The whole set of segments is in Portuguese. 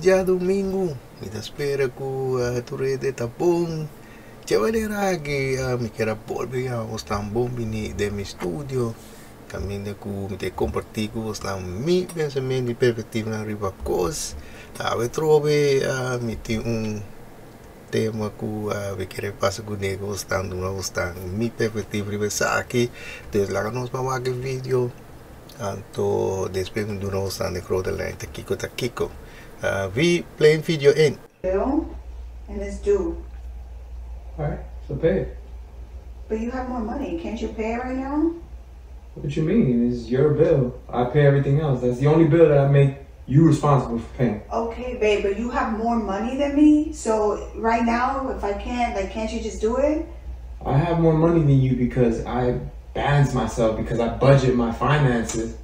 dia domingo, me espera com a turete tá bom. Já vai aqui, me quero voltar a mostrar bom bini de meu estúdio. Caminho com me compartilhar com vocês meu pensamento e perspectiva na riba cos. Eu trouxe me tem tema que eu quero passar com nego estando minha perspectiva riba aqui. Então lá nós vamos fazer vídeo. Anto depois do novo stand de Crodeline tá Kiko. We playing video in. Bill, and it's due. Alright, so pay it. But you have more money. Can't you pay it right now? What you mean? It's your bill. I pay everything else. That's the only bill that I make you responsible for paying. Okay, babe, but you have more money than me. So right now, if I can't you just do it? I have more money than you because I balance myself, because I budget my finances.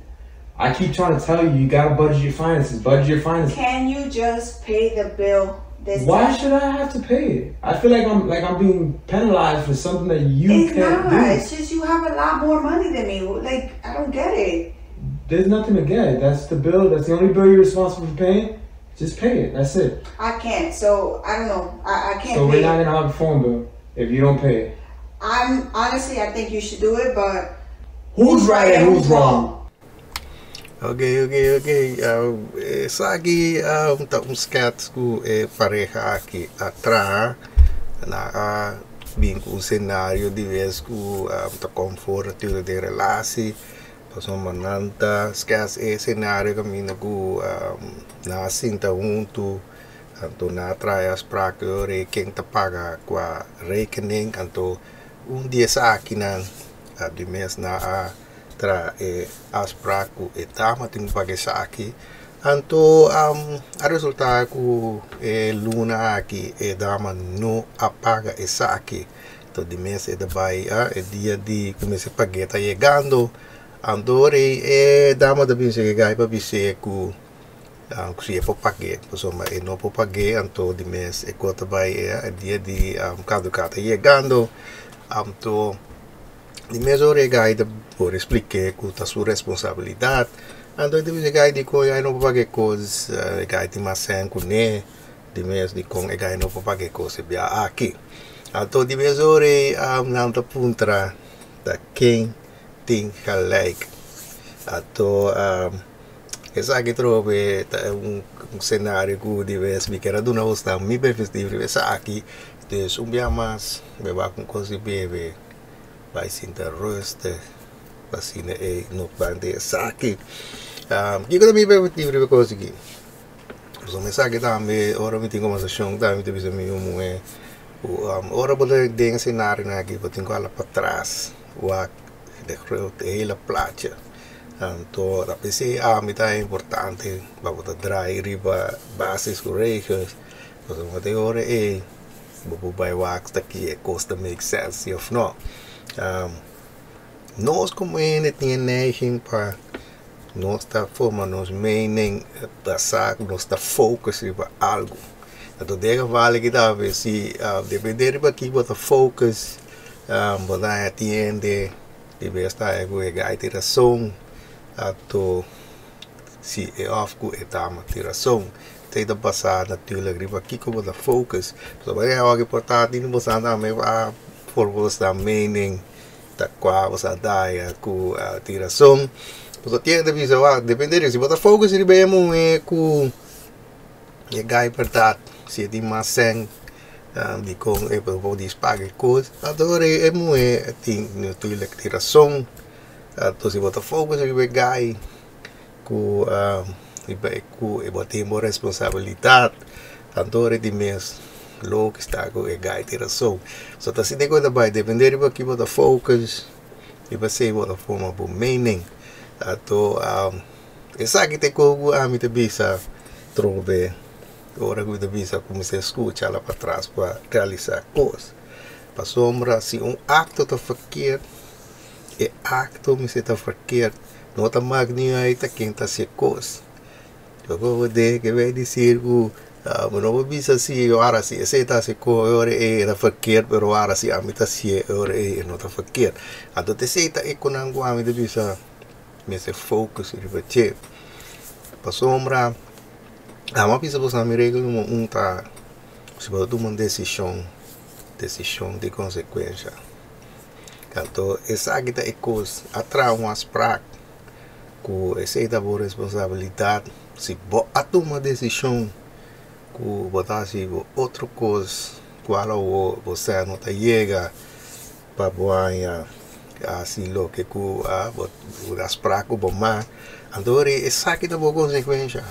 I keep trying to tell you, you gotta budget your finances. Budget your finances. Can you just pay the bill this Why time? should I have to pay it? I feel like I'm being penalized for something that you It's can't not. do. It's just you have a lot more money than me. Like, I don't get it. There's nothing to get. That's the bill. That's the only bill you're responsible for paying. Just pay it. That's it. I can't. So I don't know. I can't So pay we're not it. gonna have a phone bill if you don't pay it. I think you should do it, but Who's right and who's wrong? Okay. Sagi skats ku pareha aqui atrás na um cenário de vez ku conforto de relação passou mananta skats cenário caminho ku na cinta junto anto na traias para que quem te paga com a rekening anto dia sa aqui na de mês na tra as praku etama ting pagi sa aqui anto a resultado ku luna aqui dama no apaga essa aqui to de mês de Bahia dia de comece pagueta chegando andore dama da bin se gai pa bise ku se é para pagar, pessoal, mas não para pagar, então de mês é quanto vai dia de caducata chegando, então de mês hora é por explicar que é sua responsabilidade, então de mês é de coisa não para pagar coisas, é de mais com né, de mês de com é não para pagar coisas bem aqui, então de mês hora não tá puntra da quem tem gelijk, então essa aqui trove cenário que de vez me quero do novo está me perspectiva essa aqui então dia mais beber com coisa bebe vai sentir rosto assim no bande essa aqui que quando me perspectiva coisa aqui so me sabe também ora me tenho uma sessão também te bisa me ora pode ter cenário aqui pode ter lá para trás o de hele plaatje. Então, a PC é importante para poder trazer riba bases corretas. Então, o que agora é o wax daqui é costa make sense ou não. Nós como é tem para nós tá formando nos meaning passar nós tá focus riba algo. Então, dega vale que dá se depender riba aqui botar focus, botar atende, deve estar a interação. Atau si afku etama tiração tem da passar natuurlijk riba aqui como da focus so vai algo importante não você anda me va por você da meaning da qual você dá com a tiração você tem de visão depender se você focus riba é muito com é gai verdade se de mais sem de com é para poder pagar coisas adoro é muito tem natuurlijk tiração. Então, se você foca em gai com uma responsabilidade, então é de mês logo está com gai tiração. Só que se tem coisa vai depender de que você focus e você vai forma por meaning. Então, essa aqui tem como a minha bisa trobe, agora que a bisa começa a escutar lá para trás para realizar coisas. Para sombra, se acto está verkeerd. Acto me está verkeerd, não está magnífico quem está se coisa. Eu vou dizer que vai dizer que não vou dizer se agora se está se coisa é verkeerd, mas agora se a mim está se é não está verkeerd. Então te sei tá econômico a mim de bisa me se focus e repetir. Para sombra Mas pisa você me regra um tá se você toma uma decisão de consequência. Então, essa aqui é coisa atrás umas práticas que essa é da boa responsabilidade. Se você toma uma decisão que botar assim outra coisa, qual você não tá chega para boa assim lo que as práticas bom mais. Então, essa aqui é boa consequência.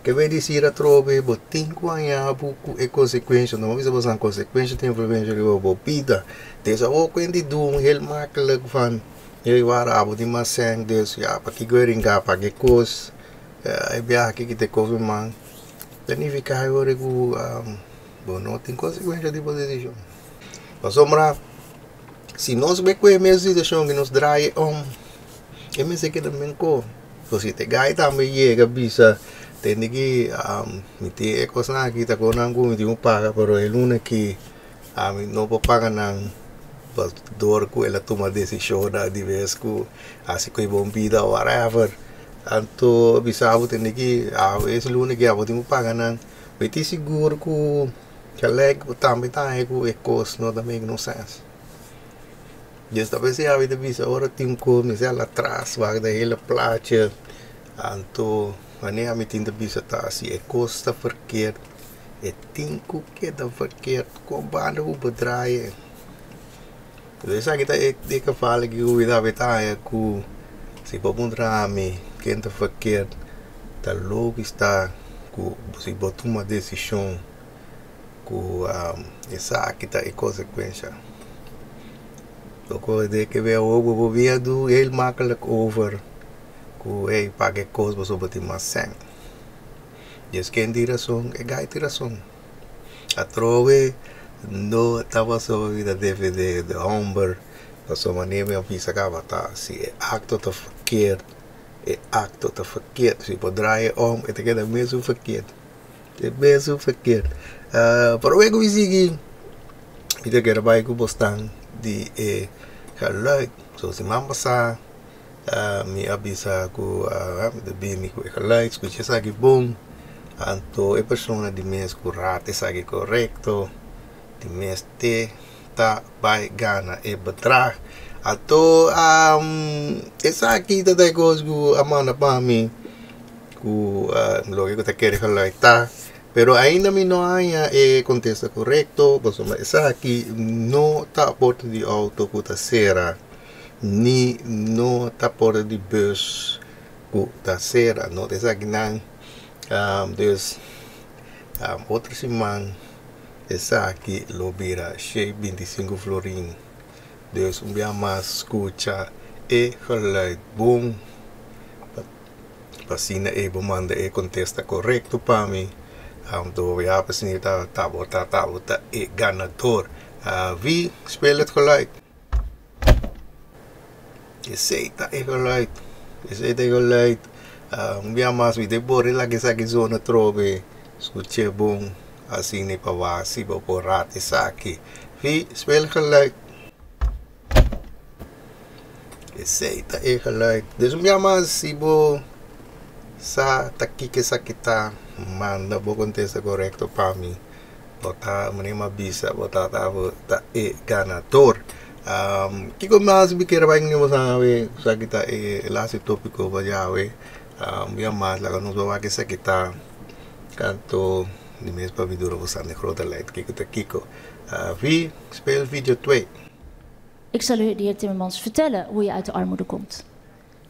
Que vai dizer a trobe, botim quanha buco e consequência, não visa bosan consequência tem influência que vou pida. Desa o quando do heel makkelijk van je waren abo die maar zijn dus ja pa ki goring ga pa que cos e bia que te cover man. Planificar agora que não tem consequência de posição. Mas sombra se nós be que mesmo situação que nos drai e me se que também co. Se te gai também chega bisa tem que me ter coisa na aqui tá com nangu me tem paga pero el lunes que não vou pagar não mas dor que ela toma decisão da de vez que assim que bom vida ou whatever então bisavo tem que esse lunes que eu tenho pagar não me te seguro que ela também tá aí com ecos não também não sense just talvez se a vida bisa ora tem como se ela atrás vai da hele plaatje então wanneer met in de visitatie het kost verkeerd het 10 keer de verkeerd kom banen hoe bedraaien dus ik dat ik geval ik hoe dat betaal ku si bobundrami kent de verkeerd dat logisch daar ku si botuma decisão ku essa kita e consequência ook de que we ook weer doen heel makkelijk over que pague coisas sobre ti mas sem. Diz quem tira razão, gai tira razão. A trove não estava sobre a DVD de Humber, passou maneira a pisa cavata, se é acto de verkeerd, é acto de verkeerd, se pode draaien é te queda mesmo verkeerd. É mesmo verkeerd. Para eu conseguir, eu quero vai com bastante de geluid, zoals in Mambasa. Mi avisa ku de bini ku geluid ku sagi bom anto e persona di mes ku rate sagi correcto di mes te ta by gana e bedrag anto esa aqui da de gos ku amana pa mi ku logo que te quer geluid ta pero ainda mi no haya e contesta correcto pues esa aqui no ta porta di auto ku ta sera ni no está por de bus da cera no dessa ginang dus outra semana essa aqui lobira cheio 25 florin dus dia mais escuta e geluid bom pasina e manda e contesta correto para mim do ja pasina tá e ganador wie speelt het geluid. Aceita e geluid. Via mais we de bore lá que essa aqui zona trove. Escute bom assim nem para vasi para porat essa aqui. Vi spel geluid. Aceita e geluid. Dus via mais se bo sa taki que essa aqui tá manda bo contesta correto para mim. Botar menima bisa botar tá e ganador. Kiko mas bikira ba yung sa kita lasi topiko ba yawe biya mas laga no ba sa kita kanto di mes pa viduro sa ne grote light kiko wie speel video 2. Ik zal u, de heer Timmermans, vertellen hoe je uit de armoede komt.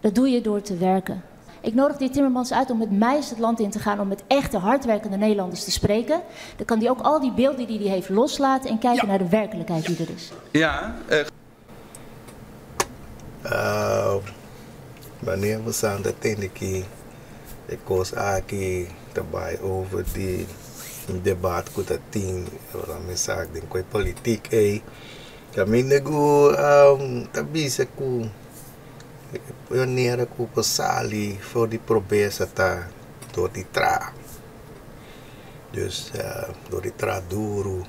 Dat doe je door te werken. Ik nodig de heer Timmermans uit om met mij het land in te gaan om met echte hardwerkende Nederlanders te spreken. Dan kan hij ook al die beelden die hij heeft loslaten en kijken naar de werkelijkheid die er is. Ja. Wanneer we aan de tendenkie, ik was eigenlijk daarbij over die debat met het team, wat aan mijn zaak, denk ik, politiek, kami tabisa ko wanneer ako pasali voor die promessa door die tra. Dus door die tra duro,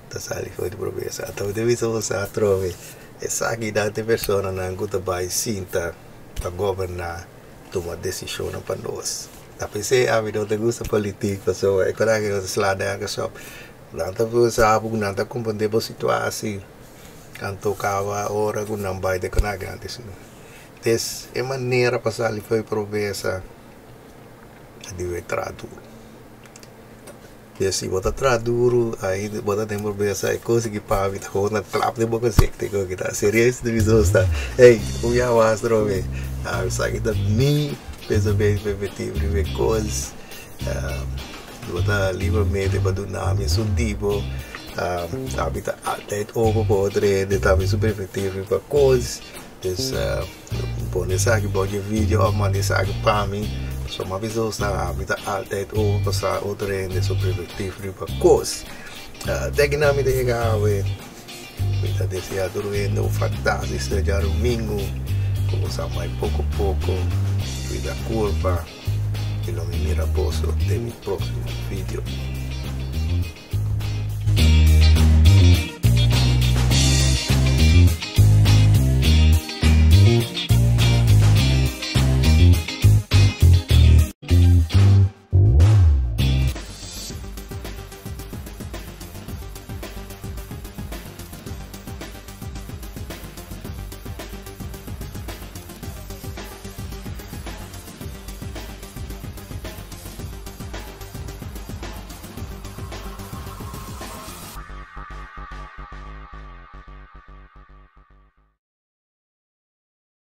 pasali voor die promessa. Então devi sa trove essa aqui dante persona na guta bai sinta para governar tomar decisão para nós. Tapi saya não te gusta politik, so ik kan eigenlijk slaan ergens op. Dan we saben dan te compreender situatie. Kan tocawa ora com não vai de kan eigenlijk is. Dus é maneira passar ali foi provesa de ver traduro. Dus se botar traduro, aí botar tem provesa e conseguir para vida com na trap de boca secte com que tá serious de visosta. Ei, o já was trove. Ah, sabe da mim pensa bem efetivo de ver coisas. Botar livremente para do nome suddivo. Habita altijd open voor het dat hebben super effectief voor coisas. Dus bonne zaken bouw je video op, maar die zaken para mim. Sommige pessoas habita altijd open passar outra rede super effectief voor coisas. Tecnicamente chegar we está deseando fantástico já domingo. Começamos mais pouco a pouco. Vida curva. E não me mira posso de mi próximo vídeo.